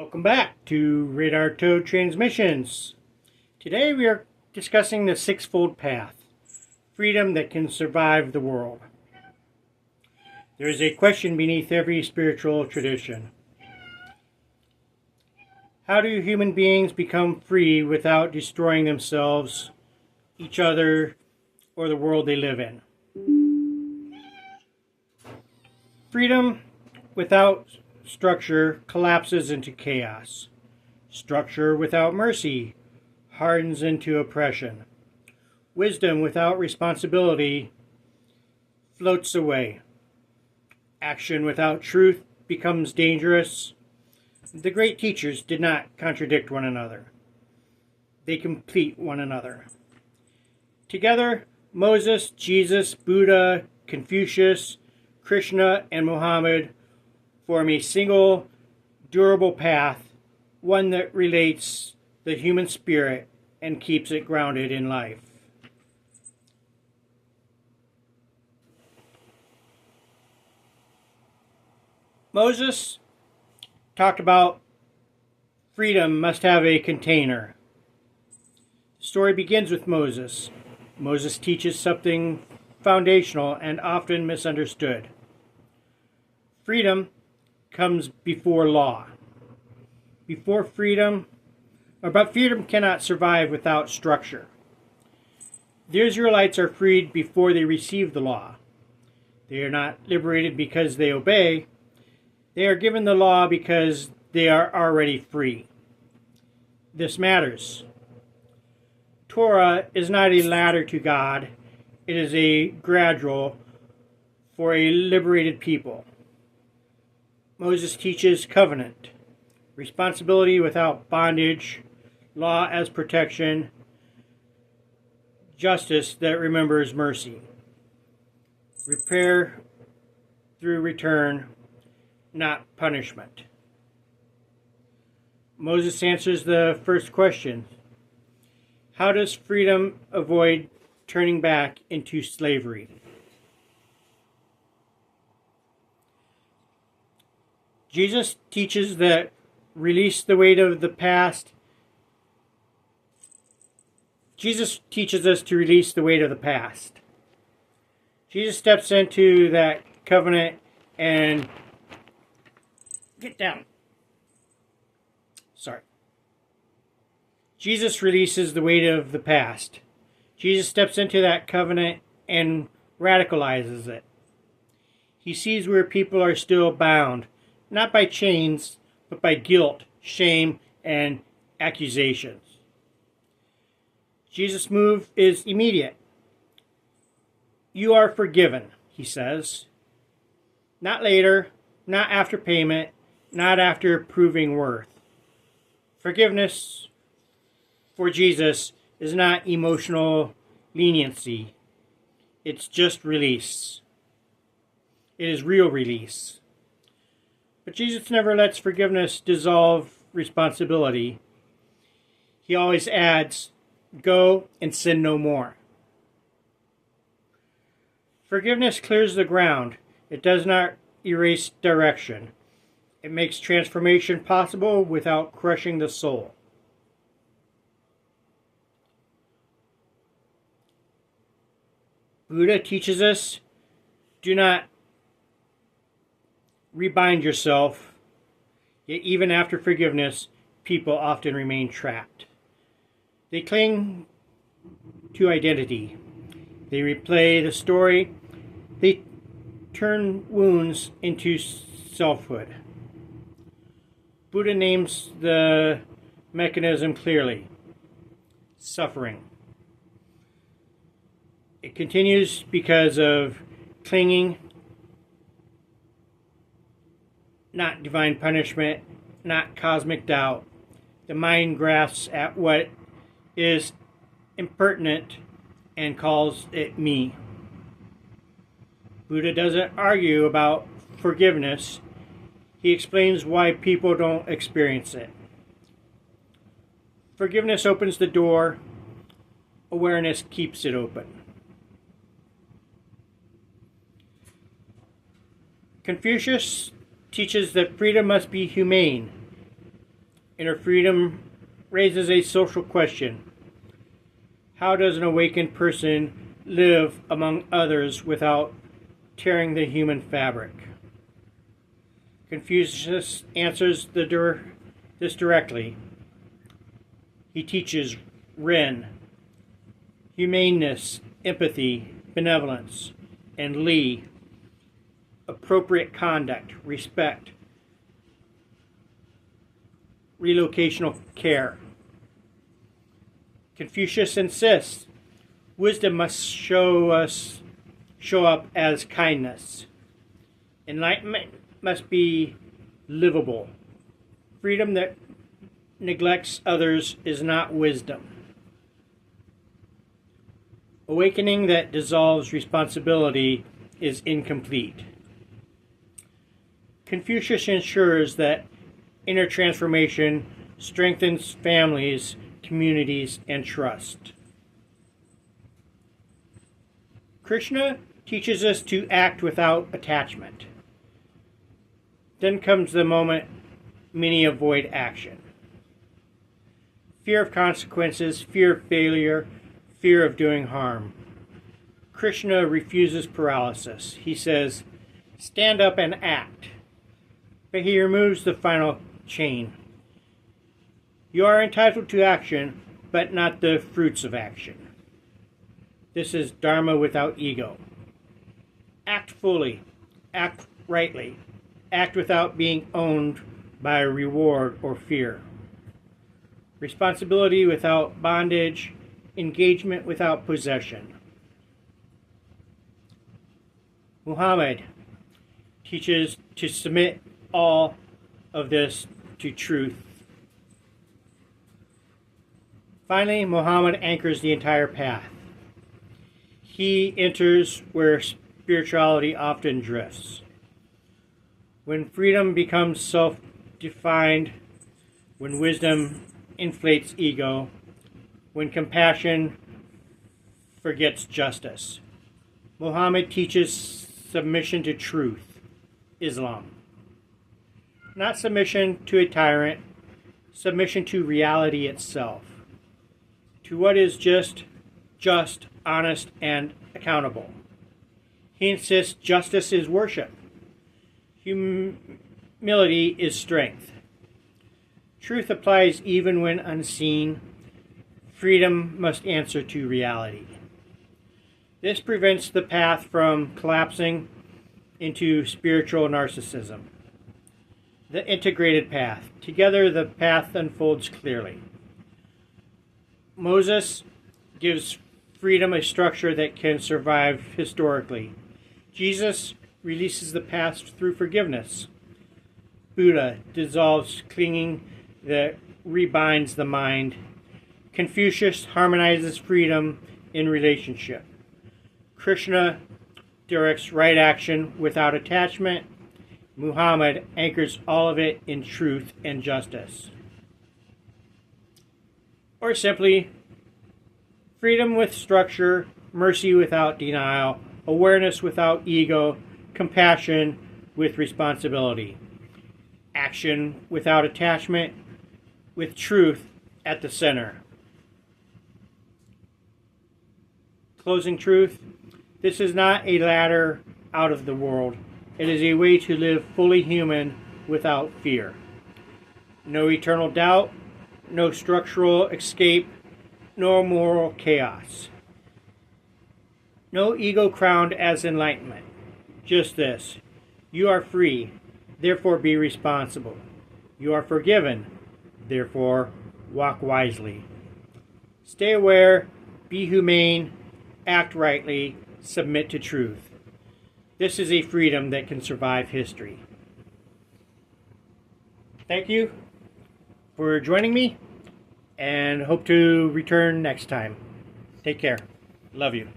Welcome back to Radar Towed Transmissions. Today we are discussing the Sixfold Path, freedom that can survive the world. There is a question beneath every spiritual tradition. How do human beings become free without destroying themselves, each other, or the world they live in? Freedom without structure collapses into chaos. Structure without mercy hardens into oppression. Wisdom without responsibility floats away. Action without truth becomes dangerous. The great teachers did not contradict one another. They complete one another. Together, Moses, Jesus, Buddha, Confucius, Krishna, and Muhammad form a single, durable path, one that relates the human spirit and keeps it grounded in life. Moses talked about freedom must have a container. The story begins with Moses. Moses teaches something foundational and often misunderstood. Freedom comes before law. But freedom cannot survive without structure. The Israelites are freed before they receive the law. They are not liberated because they obey. They are given the law because they are already free. This matters. Torah is not a ladder to God. It is a gradual for a liberated people. Moses teaches covenant, responsibility without bondage, law as protection, justice that remembers mercy, repair through return, not punishment. Moses answers the first question. How does freedom avoid turning back into slavery? Jesus teaches that release the weight of the past. Jesus teaches us to release the weight of the past. Jesus steps into that covenant and get down. Jesus releases the weight of the past. Jesus steps into that covenant and radicalizes it. He sees where people are still bound, not by chains, but by guilt, shame, and accusations. Jesus' move is immediate. You are forgiven, he says. Not later, not after payment, not after proving worth. Forgiveness for Jesus is not emotional leniency. It's just release. It is real release. But Jesus never lets forgiveness dissolve responsibility. He always adds, go and sin no more. Forgiveness clears the ground. It does not erase direction. It makes transformation possible without crushing the soul. Buddha teaches us, do not rebind yourself, yet even after forgiveness, people often remain trapped. They cling to identity. They replay the story. They turn wounds into selfhood. Buddha names the mechanism clearly: suffering. It continues because of clinging, not divine punishment, not cosmic doubt. The mind grasps at what is impertinent and calls it me. Buddha doesn't argue about forgiveness. He explains why people don't experience it. Forgiveness opens the door. Awareness keeps it open. Confucius teaches that freedom must be humane. Inner freedom raises a social question. How does an awakened person live among others without tearing the human fabric? Confucius answers this directly. He teaches Ren, humaneness, empathy, benevolence, and Li, appropriate conduct, respect, relocational care. Confucius insists wisdom must show up as kindness. Enlightenment must be livable. Freedom that neglects others is not wisdom. Awakening that dissolves responsibility is incomplete. Confucius ensures that inner transformation strengthens families, communities, and trust. Krishna teaches us to act without attachment. Then comes the moment many avoid action. Fear of consequences, fear of failure, fear of doing harm. Krishna refuses paralysis. He says, stand up and act. But he removes the final chain. You are entitled to action, but not the fruits of action. This is Dharma without ego. Act fully, act rightly, act without being owned by reward or fear. Responsibility without bondage, engagement without possession. Muhammad teaches to submit all of this to truth. Finally, Muhammad anchors the entire path. He enters where spirituality often drifts. When freedom becomes self-defined, when wisdom inflates ego, when compassion forgets justice. Muhammad teaches submission to truth, Islam. Not submission to a tyrant, submission to reality itself, to what is just, honest, and accountable. He insists justice is worship. Humility is strength. Truth applies even when unseen. Freedom must answer to reality. This prevents the path from collapsing into spiritual narcissism. The integrated path. Together, the path unfolds clearly. Moses gives freedom a structure that can survive historically. Jesus releases the past through forgiveness. Buddha dissolves clinging that rebinds the mind. Confucius harmonizes freedom in relationship. Krishna directs right action without attachment. Muhammad anchors all of it in truth and justice. Or simply, freedom with structure, mercy without denial, awareness without ego, compassion with responsibility, action without attachment, with truth at the center. Closing truth, this is not a ladder out of the world. It is a way to live fully human without fear. No eternal doubt, no structural escape, no moral chaos. No ego crowned as enlightenment. Just this: you are free, therefore be responsible. You are forgiven, therefore walk wisely. Stay aware, be humane, act rightly, submit to truth. This is a freedom that can survive history. Thank you for joining me, and hope to return next time. Take care. Love you.